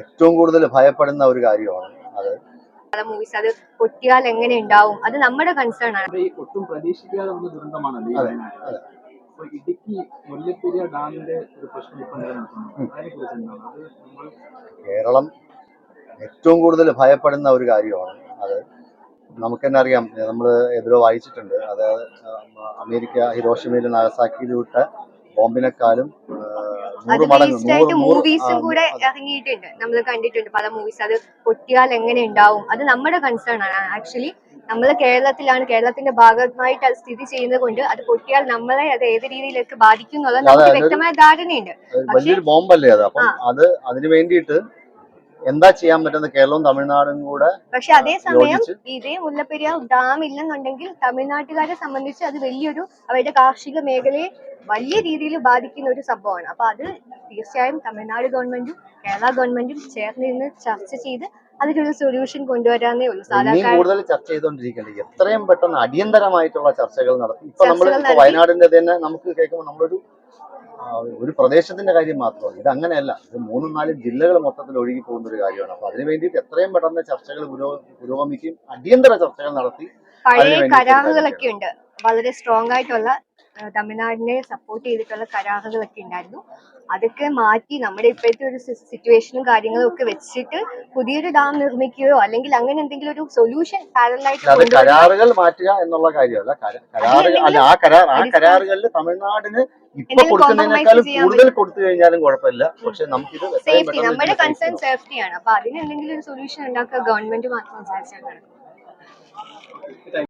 ഏറ്റവും കൂടുതൽ ഭയപ്പെടുന്ന ഒരു കാര്യമാണ് അത്. മൂവീസ് അത് പൊട്ടിയാൽ എങ്ങനെ ഉണ്ടാവും, അത് നമ്മുടെ കൺസേൺ ആണ്. ഒട്ടും പ്രതീക്ഷിക്കാതെ വന്ന ദുരന്തമാണല്ലോ ഇടുക്കി മുല്ലപ്പെരിയാർ ഡാമിന്റെ ഒരു പ്രശ്നം ഇപ്പൊ നിലനിൽക്കുന്നു. അതിനെക്കുറിച്ച് എന്താണ് അത്? കേരളം ഏറ്റവും കൂടുതൽ ഭയപ്പെടുന്ന ഒരു കാര്യമാണ് അത്. നമുക്ക് തന്നെ അറിയാം, നമ്മൾ എതിരോ വായിച്ചിട്ടുണ്ട്. അതായത് അമേരിക്ക ഹിരോഷിമയിൽ നാഗസാക്കിയിൽ വിട്ട ബോംബിനെക്കാളും 100 മടങ്ങ് മൂവീസും കൂടെ ഇറങ്ങിയിട്ടുണ്ട്, നമ്മൾ കണ്ടിട്ടുണ്ട് പല മൂവീസ്. അത് പൊട്ടിയാൽ എങ്ങനെ ഉണ്ടാവും, അത് നമ്മുടെ കൺസേൺ ആണ്. ആക്ച്വലി നമ്മൾ കേരളത്തിലാണ്, കേരളത്തിന്റെ ഭാഗമായിട്ട് അത് സ്ഥിതി ചെയ്യുന്നത് കൊണ്ട് അത് പൊട്ടിയാൽ നമ്മളെ അത് ഏത് രീതിയിലേക്ക് ബാധിക്കും എന്നുള്ളത് നമുക്ക് വ്യക്തമായ ധാരണയുണ്ട്. വലിയൊരു ബോംബല്ലേ അത്. അപ്പം അത് അതിനു വേണ്ടിയിട്ട് എന്താ ചെയ്യാൻ പറ്റുന്ന കേരളവും തമിഴ്നാടും കൂടെ. പക്ഷെ അതേസമയം ഇതേ മുല്ലപ്പെരിയാർ ഡാം ഇല്ലെന്നുണ്ടെങ്കിൽ തമിഴ്നാട്ടുകാരെ സംബന്ധിച്ച് അത് വലിയൊരു അവരുടെ കാർഷിക മേഖലയെ വലിയ രീതിയിൽ ബാധിക്കുന്ന ഒരു സംഭവമാണ്. അപ്പൊ അത് തീർച്ചയായും തമിഴ്നാട് ഗവൺമെന്റും കേരള ഗവൺമെന്റും ചേർന്ന് നിന്ന് ചർച്ച ചെയ്ത് അതിനൊരു സൊല്യൂഷൻ കൊണ്ടുവരാനേ ഉള്ളൂ. കൂടുതൽ ചർച്ച ചെയ്തുകൊണ്ടിരിക്കേണ്ടത് എത്രയും പെട്ടെന്ന് അടിയന്തരമായിട്ടുള്ള ചർച്ചകൾ നടത്തി. ഇപ്പൊ നമ്മൾ വയനാടിന്റെ തന്നെ നമുക്ക് കേൾക്കുമ്പോൾ നമ്മളൊരു പ്രദേശത്തിന്റെ കാര്യം മാത്രമല്ല, ഇത് അങ്ങനെയല്ല. ഇത് 3-4 ജില്ലകൾ മൊത്തത്തിൽ ഒഴുകി പോകുന്ന ഒരു കാര്യമാണ്. അപ്പൊ അതിനു വേണ്ടിയിട്ട് എത്രയും പെട്ടെന്ന് ചർച്ചകൾ പുരോഗമിക്കും, അടിയന്തര ചർച്ചകൾ നടത്തി. പഴയ കരാറുകളൊക്കെ ഉണ്ട്, വളരെ സ്ട്രോങ് ആയിട്ടുള്ള തമിഴ്നാടിനെ സപ്പോർട്ട് ചെയ്തിട്ടുള്ള കരാറുകളൊക്കെ ഉണ്ടായിരുന്നു. അതൊക്കെ മാറ്റി നമ്മുടെ ഇപ്പോഴത്തെ ഒരു സിറ്റുവേഷനും കാര്യങ്ങളും ഒക്കെ വെച്ചിട്ട് പുതിയൊരു ഡാം നിർമ്മിക്കുകയോ അല്ലെങ്കിൽ അങ്ങനെ എന്തെങ്കിലും ഒരു സൊല്യൂഷൻ പാരലായിട്ട് കരാറുകൾ മാറ്റുക എന്നുള്ള കാര്യമല്ല. ആ കരാറുകളിൽ തമിഴ്നാടിന് ഇപ്പൊ കൊടുക്കുന്നതിനേക്കാളും കൂടുതൽ കൊടുത്തു കഴിഞ്ഞാലും കുഴപ്പമില്ല. പക്ഷെ നമുക്കിത് സേഫ്റ്റി, നമ്മുടെ കൺസേൺ സേഫ്റ്റിയാണ്. അപ്പൊ അതിന് എന്തെങ്കിലും ഒരു സൊല്യൂഷൻ ഉണ്ടാക്കുക ഗവൺമെന്റ് മാത്രം സംസാരിച്ചാൽ നടക്കും.